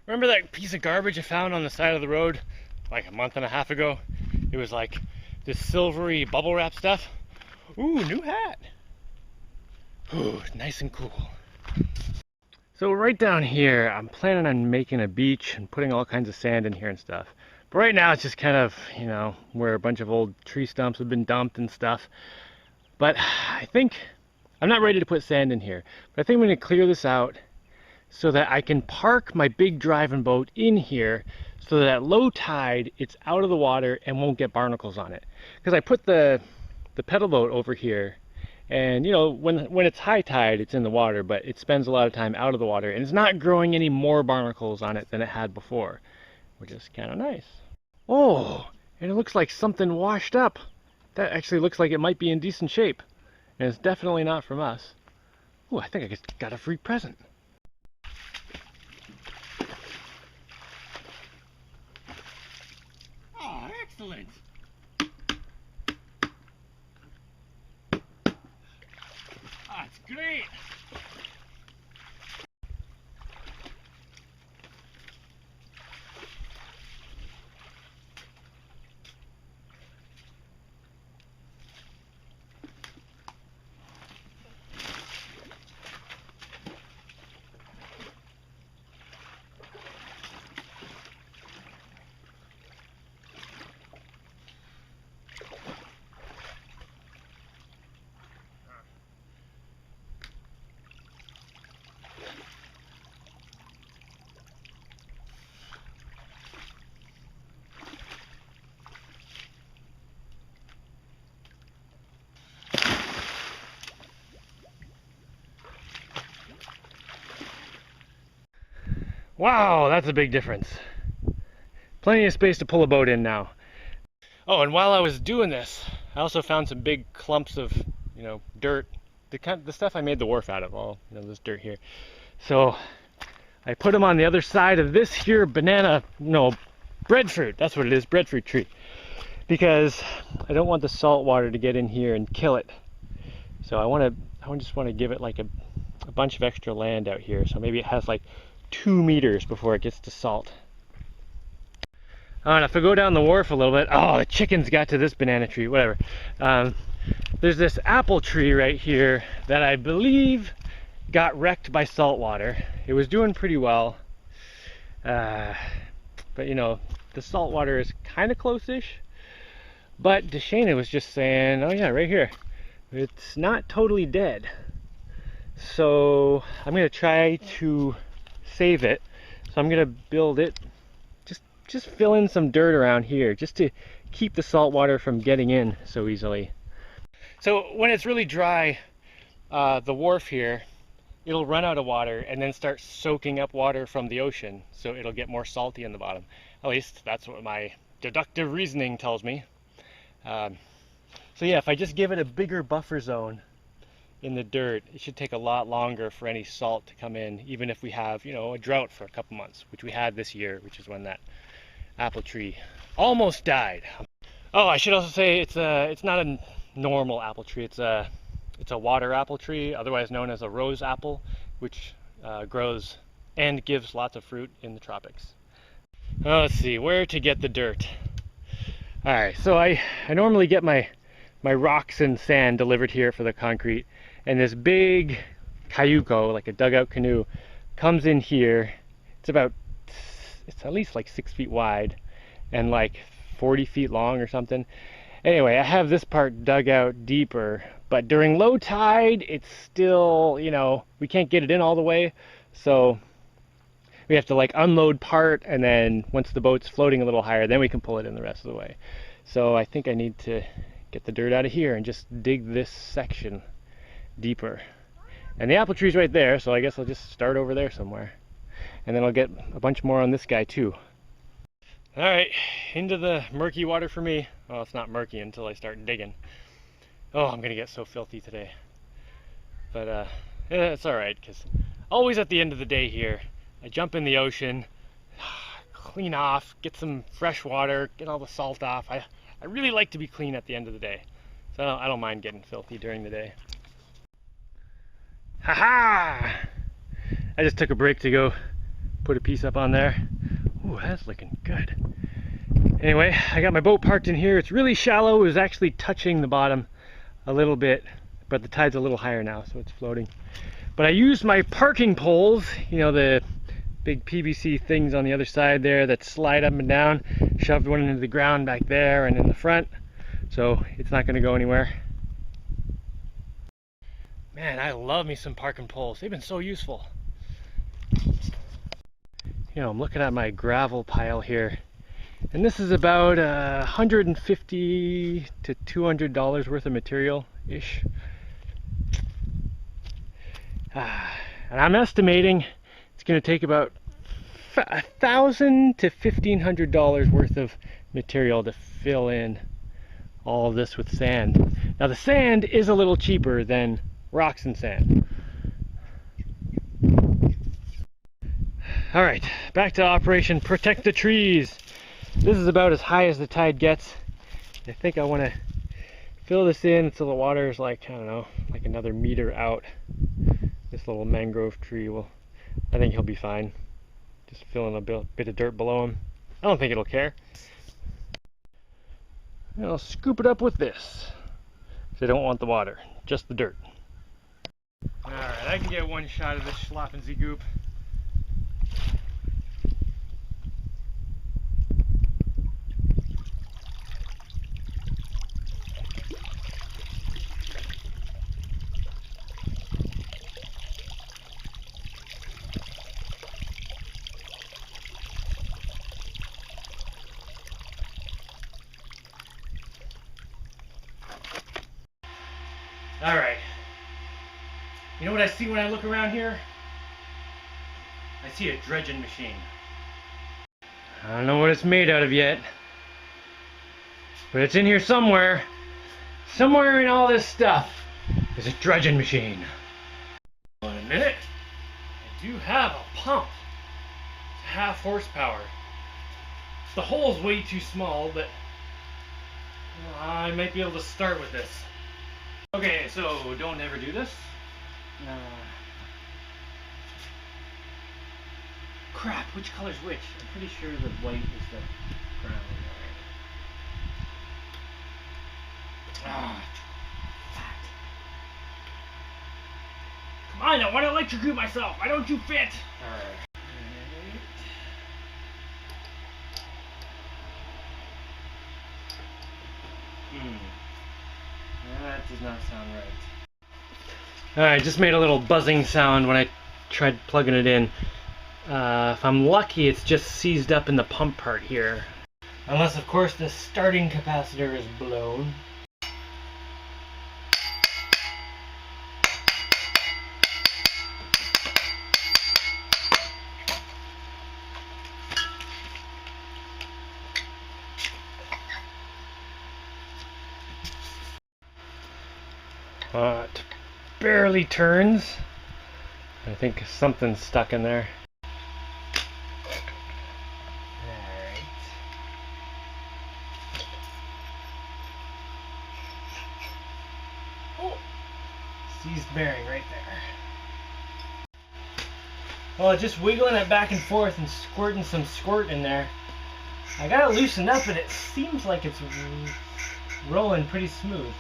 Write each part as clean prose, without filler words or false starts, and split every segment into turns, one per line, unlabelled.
Remember that piece of garbage I found on the side of the road like a month and a half ago? It was like this silvery bubble wrap stuff. Ooh, new hat. Ooh, nice and cool. So right down here, I'm planning on making a beach and putting all kinds of sand in here and stuff. But right now it's just kind of, where a bunch of old tree stumps have been dumped and stuff. But I think, I'm not ready to put sand in here, but I think I'm going to clear this out so that I can park my big driving boat in here so that at low tide it's out of the water and won't get barnacles on it. Because I put the pedal boat over here, and when it's high tide it's in the water, but it spends a lot of time out of the water and it's not growing any more barnacles on it than it had before, which is kind of nice. Oh, and it looks like something washed up. That actually looks like it might be in decent shape, and it's definitely not from us. Oh, I think I just got a free present. Oh, excellent. That's great. Wow, that's a big difference. Plenty of space to pull a boat in now. Oh, and while I was doing this, I also found some big clumps of, dirt. The stuff I made the wharf out of, all, this dirt here. So I put them on the other side of this here breadfruit. That's what it is, breadfruit tree. Because I don't want the salt water to get in here and kill it. So I just want to give it like a bunch of extra land out here. So maybe it has like 2 meters before it gets to salt. And if I go down the wharf a little bit, oh, the chickens got to this banana tree, whatever. There's this apple tree right here that I believe got wrecked by salt water. It was doing pretty well, but the salt water is kind of close-ish. But Deshana was just saying, oh yeah, right here, it's not totally dead. So I'm gonna try to save it. So I'm gonna build it, just fill in some dirt around here just to keep the salt water from getting in so easily. So when it's really dry, the wharf here, it'll run out of water and then start soaking up water from the ocean, so it'll get more salty in the bottom. At least that's what my deductive reasoning tells me. So yeah, if I just give it a bigger buffer zone in the dirt, it should take a lot longer for any salt to come in, even if we have, a drought for a couple months, which we had this year, which is when that apple tree almost died. Oh, I should also say it's not a normal apple tree. It's a water apple tree, otherwise known as a rose apple, which grows and gives lots of fruit in the tropics. Let's see where to get the dirt. All right, so I normally get my rocks and sand delivered here for the concrete, and this big cayuco, like a dugout canoe, comes in here. It's at least like 6 feet wide and like 40 feet long or something. Anyway, I have this part dug out deeper, but during low tide, it's still, we can't get it in all the way. So we have to like unload part, and then once the boat's floating a little higher, then we can pull it in the rest of the way. So I think I need to get the dirt out of here and just dig this section deeper. And the apple tree's right there, so I guess I'll just start over there somewhere. And then I'll get a bunch more on this guy too. All right, into the murky water for me. Well, it's not murky until I start digging. Oh, I'm gonna get so filthy today. But it's all right, because always at the end of the day here, I jump in the ocean, clean off, get some fresh water, get all the salt off. I really like to be clean at the end of the day. So I don't mind getting filthy during the day. Haha! I just took a break to go put a piece up on there. Ooh, that's looking good. Anyway, I got my boat parked in here. It's really shallow. It was actually touching the bottom a little bit, but the tide's a little higher now, so it's floating. But I used my parking poles, you know, the big PVC things on the other side there that slide up and down, shoved one into the ground back there and in the front, so it's not going to go anywhere. Man, I love me some parking poles. They've been so useful. You know, I'm looking at my gravel pile here, and this is about $150 to $200 worth of material-ish. And I'm estimating it's going to take about $1,000 to $1,500 worth of material to fill in all of this with sand. Now the sand is a little cheaper than rocks and sand. All right, back to Operation Protect the Trees. This is about as high as the tide gets. I think I want to fill this in until the water is like, I don't know, like another meter out. This little mangrove tree will, I think he'll be fine. Just filling a bit of dirt below him. I don't think it'll care. And I'll scoop it up with this, because I don't want the water, just the dirt. Alright, I can get one shot of this schlappen goop. Alright, you know what I see when I look around here? I see a dredging machine. I don't know what it's made out of yet, but it's in here somewhere. Somewhere in all this stuff is a dredging machine. In a minute, I do have a pump. It's half horsepower. The hole's way too small, but I might be able to start with this. Okay, so don't ever do this. Crap, which color's which? I'm pretty sure the white is the brown. Come on, I want to electrocute myself. Why don't you fit? Alright. That does not sound right. Alright, just made a little buzzing sound when I tried plugging it in. If I'm lucky, it's just seized up in the pump part here. Unless, of course, the starting capacitor is blown. It barely turns. I think something's stuck in there. Alright. Oh! Seized bearing right there. Well, just wiggling it back and forth and squirting some squirt in there. I got it loosened up and it seems like it's rolling pretty smooth.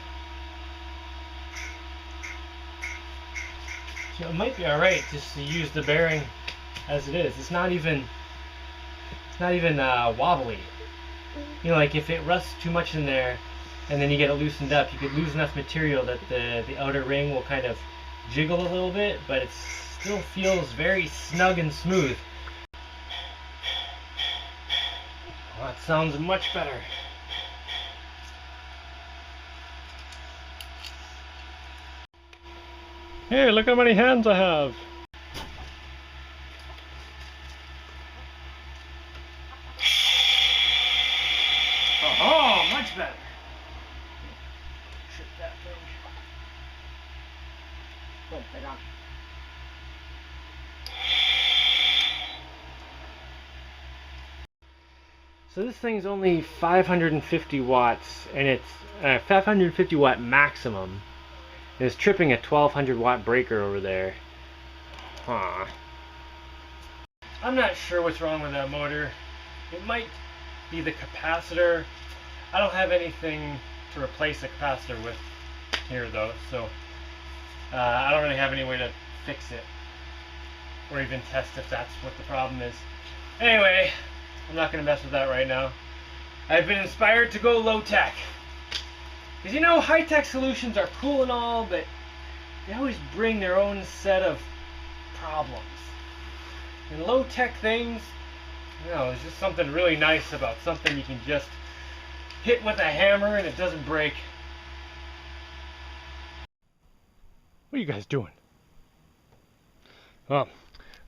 So it might be alright just to use the bearing as it is. It's not even wobbly. You know, like if it rusts too much in there and then you get it loosened up, you could lose enough material that the outer ring will kind of jiggle a little bit, but it still feels very snug and smooth. Well, that sounds much better. Here, look how many hands I have. Oh, much better. Shit that thing. Good, right on. So this thing's only 550 watts, and it's 550 watt maximum. It's tripping a 1200 watt breaker over there. Huh. I'm not sure what's wrong with that motor. It might be the capacitor. I don't have anything to replace the capacitor with here though, so I don't really have any way to fix it or even test if that's what the problem is. Anyway, I'm not going to mess with that right now. I've been inspired to go low tech. Because you know, high-tech solutions are cool and all, but they always bring their own set of problems. And low-tech things, you know, there's just something really nice about something you can just hit with a hammer and it doesn't break. What are you guys doing? Well,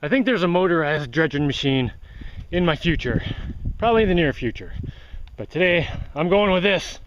I think there's a motorized dredging machine in my future. Probably in the near future. But today, I'm going with this.